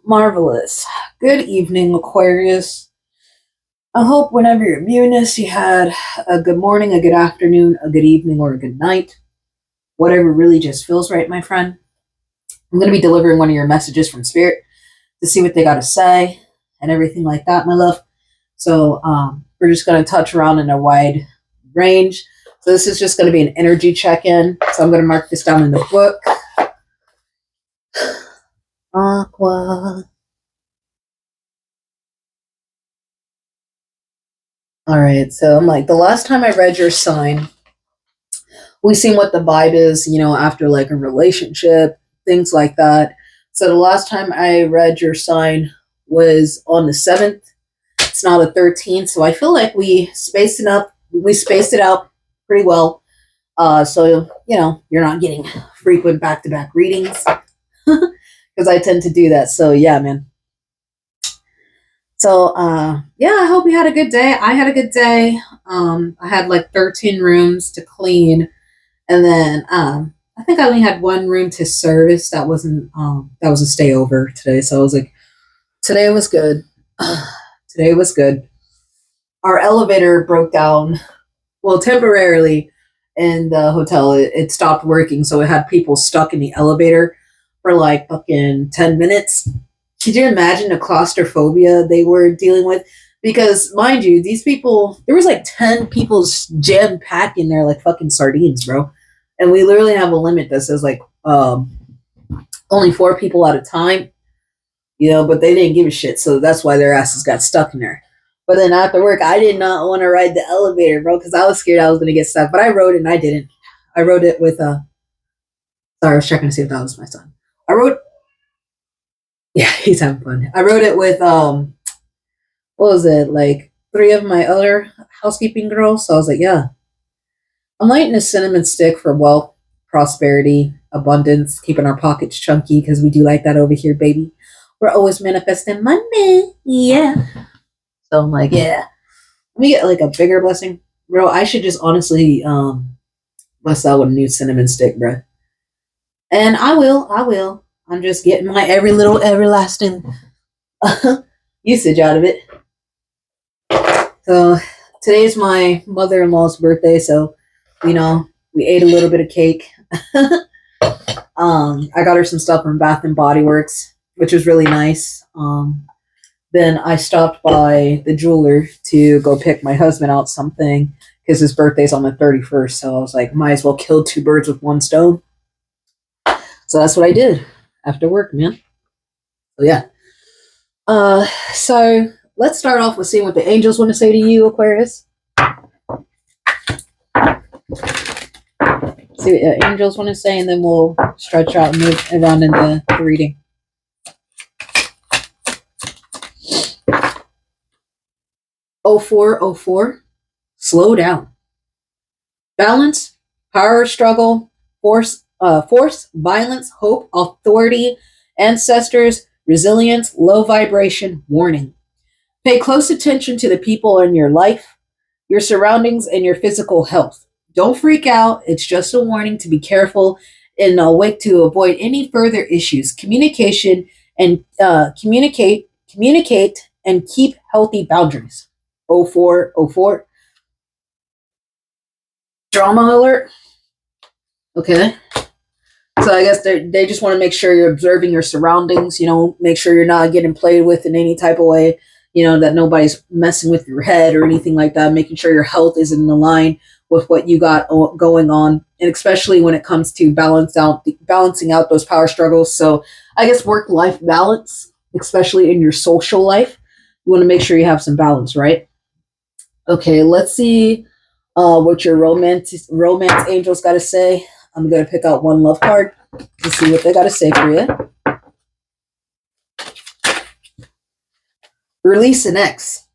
marvelous. Good evening, Aquarius. I hope whenever you're viewing this, you had a good morning, a good afternoon, a good evening, or a good night. Whatever really just feels right, my friend. I'm going to be delivering one of your messages from Spirit to see what they got to say and everything like that, my love. So we're just going to touch around in a wide range. So this is just going to be an energy check-in. So I'm going to mark this down in the book. Aqua. All right, so I'm like, the last time I read your sign, we seen what the vibe is, after like a relationship, things like that. So the last time I read your sign was on the 7th. It's now the 13th, so I feel like we spaced it up. We spaced it out pretty well. So you're not getting frequent back-to-back readings because I tend to do that. So yeah, man. So yeah, I hope you had a good day. I had a good day. I had like 13 rooms to clean, and then I think I only had one room to service. That was a stay over today. So I was like, today was good. Today was good. Our elevator broke down, well, temporarily in the hotel. It stopped working, so it had people stuck in the elevator for like fucking 10 minutes. Could you imagine the claustrophobia they were dealing with? Because, mind you, these people, there was like 10 people jam packed in there like fucking sardines, bro. And we literally have a limit that says like only 4 people at a time, but they didn't give a shit. So that's why their asses got stuck in there. But then after work, I did not want to ride the elevator, bro, because I was scared I was going to get stuck. But I rode it and I didn't. I rode it with, sorry, I was checking to see if that was my son. Yeah, he's having fun. I wrote it with what was it, like 3 of my other housekeeping girls. So I was like, yeah. I'm lighting a cinnamon stick for wealth, prosperity, abundance, keeping our pockets chunky because we do like that over here, baby. We're always manifesting money. Yeah. So I'm like, yeah. Let me get like a bigger blessing. Bro, I should just honestly bless out with a new cinnamon stick, bro. And I will. I'm just getting my every little everlasting usage out of it. So today's my mother-in-law's birthday, so we ate a little bit of cake. I got her some stuff from Bath and Body Works, which was really nice. Then I stopped by the jeweler to go pick my husband out something because his birthday's on the 31st. So I was like, might as well kill 2 birds with 1 stone. So that's what I did after work, man. So yeah. So let's start off with seeing what the angels want to say to you, Aquarius. See what the angels want to say, and then we'll stretch out and move around in the reading. Oh 0404, slow down. Balance, power struggle, force, violence, hope, authority, ancestors, resilience, low vibration, warning. Pay close attention to the people in your life, your surroundings, and your physical health. Don't freak out. It's just a warning to be careful and awake to avoid any further issues. Communication and communicate and keep healthy boundaries. 0404. Drama alert. Okay. So I guess they just want to make sure you're observing your surroundings, make sure you're not getting played with in any type of way, that nobody's messing with your head or anything like that, making sure your health is in line with what you got going on, and especially when it comes to balancing out those power struggles. So I guess work-life balance, especially in your social life, you want to make sure you have some balance, right? Okay, let's see what your romance angels got to say. I'm going to pick out one love card to see what they got to say for you. Release an ex.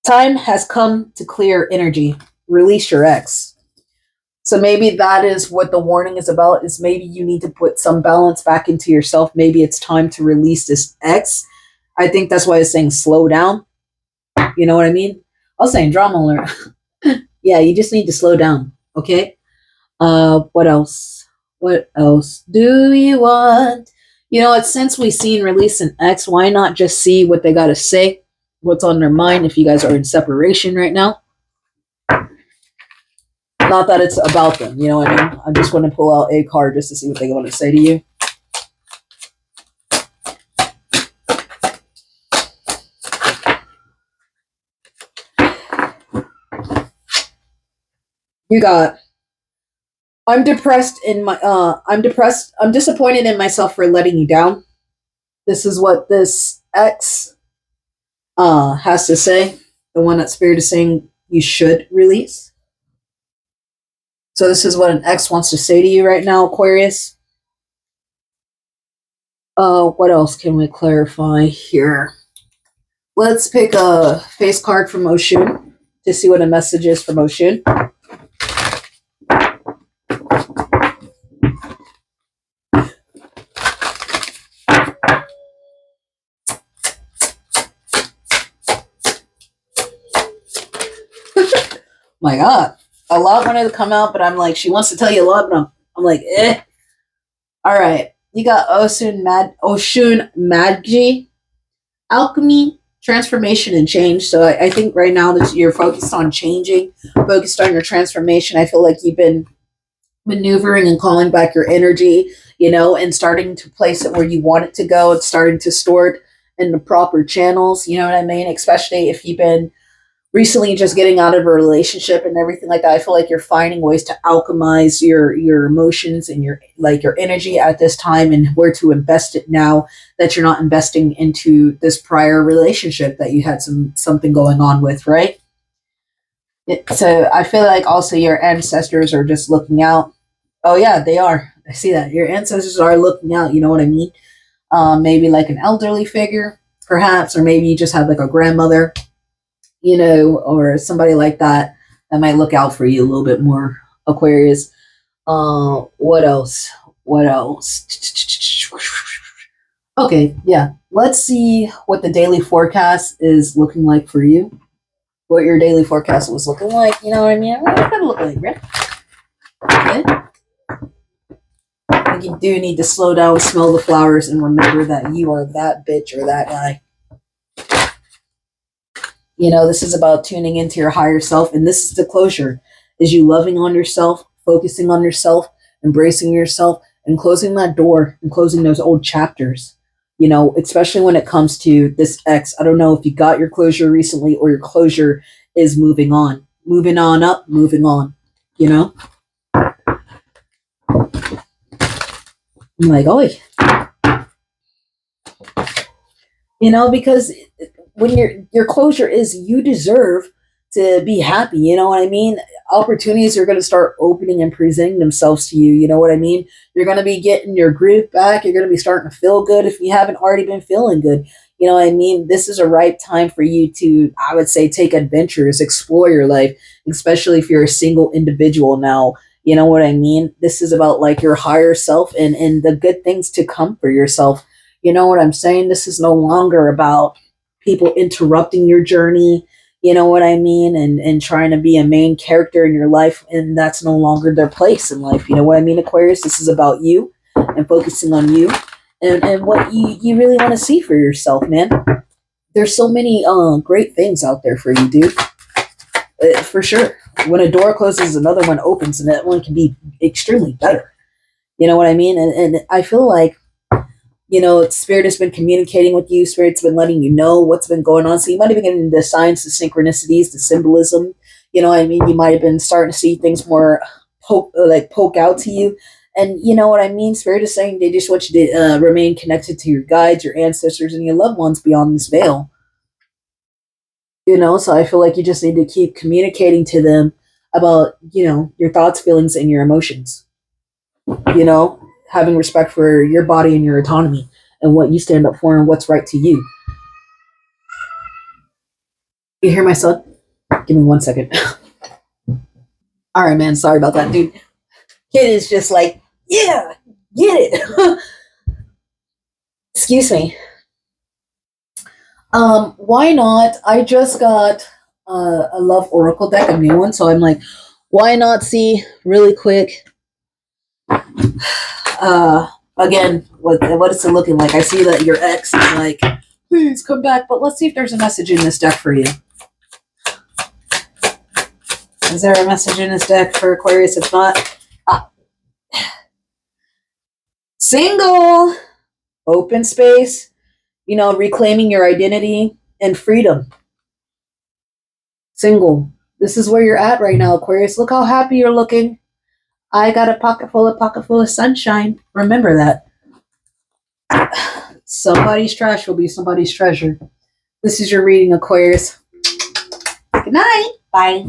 Time has come to clear energy. Release your ex. So maybe that is what the warning is about, is maybe you need to put some balance back into yourself. Maybe it's time to release this ex. I think that's why it's saying slow down. You know what I mean? I was saying drama alert. Yeah, you just need to slow down. Okay? What else? What else do you want? You know what? Since we seen release an X, why not just see what they got to say? What's on their mind if you guys are in separation right now? Not that it's about them, you know what I mean? I just want to pull out a card just to see what they want to say to you. You got, I'm depressed in my I'm disappointed in myself for letting you down. This is what this X has to say. The one that Spirit is saying you should release. So this is what an X wants to say to you right now, Aquarius. What else can we clarify here? Let's pick a face card from Oshun to see what a message is from Oshun. My God, a lot wanted to come out, but I'm like, she wants to tell you a lot, but I'm like, eh. All right, you got Oshun Magi, alchemy, transformation, and change. So I think right now that you're focused on changing, focused on your transformation. I feel like you've been maneuvering and calling back your energy, you know, and starting to place it where you want it to go and starting to store it in the proper channels. You know what I mean? Especially if you've been recently just getting out of a relationship and everything like that. I feel like you're finding ways to alchemize your emotions and your like your energy at this time, and where to invest it now that you're not investing into this prior relationship that you had something going on with, right? So I feel like also your ancestors are just looking out. Oh yeah, they are. I see that your ancestors are looking out. You know what I mean? Maybe like an elderly figure, perhaps, or maybe you just have like a grandmother, you know, or somebody like that that might look out for you a little bit more, Aquarius. What else? What else? Okay, yeah. Let's see what the daily forecast is looking like for you. What your daily forecast was looking like. You know what I mean? What does it look like, right? Okay. I think you do need to slow down, smell the flowers, and remember that you are that bitch or that guy. You know, this is about tuning into your higher self, and this is the closure. Is you loving on yourself, focusing on yourself, embracing yourself, and closing that door and closing those old chapters. You know, especially when it comes to this X. I don't know if you got your closure recently or your closure is moving on up, moving on. You know, I'm like, oh, you know, because when your closure is you deserve to be happy, you know what I mean? Opportunities are going to start opening and presenting themselves to you, you know what I mean? You're going to be getting your groove back, you're going to be starting to feel good if you haven't already been feeling good. You know what I mean? This is a right time for you to, I would say, take adventures, explore your life, especially if you're a single individual now. You know what I mean? This is about like your higher self and the good things to come for yourself. You know what I'm saying? This is no longer about people interrupting your journey, you know what I mean, and trying to be a main character in your life, and that's no longer their place in life. You know what I mean, Aquarius? This is about you and focusing on you and what you really want to see for yourself, man. There's so many great things out there for you, dude. For sure. When a door closes, another one opens, and that one can be extremely better. You know what I mean? And I feel like, you know, Spirit has been communicating with you. Spirit's been letting you know what's been going on. So you might have been getting the signs, the synchronicities, the symbolism. You know what I mean? You might have been starting to see things more poke out to you. And you know what I mean? Spirit is saying they just want you to remain connected to your guides, your ancestors, and your loved ones beyond this veil. You know, so I feel like you just need to keep communicating to them about, you know, your thoughts, feelings, and your emotions. You know, having respect for your body and your autonomy and what you stand up for and what's right to you. You hear my son? Give me 1 second. All right, man. Sorry about that, dude. Kid is just like, yeah, get it. Excuse me. Why not? I just got a Love Oracle deck, a new one, so I'm like, why not see really quick Again, what is it looking like? I see that your ex is like, please come back, but let's see if there's a message in this deck for you. Is there a message in this deck for Aquarius? If not, single, open space, you know, reclaiming your identity and freedom. Single. This is where you're at right now, Aquarius. Look how happy you're looking. I got a pocket full of sunshine. Remember that. Somebody's trash will be somebody's treasure. This is your reading, Aquarius. Good night. Bye.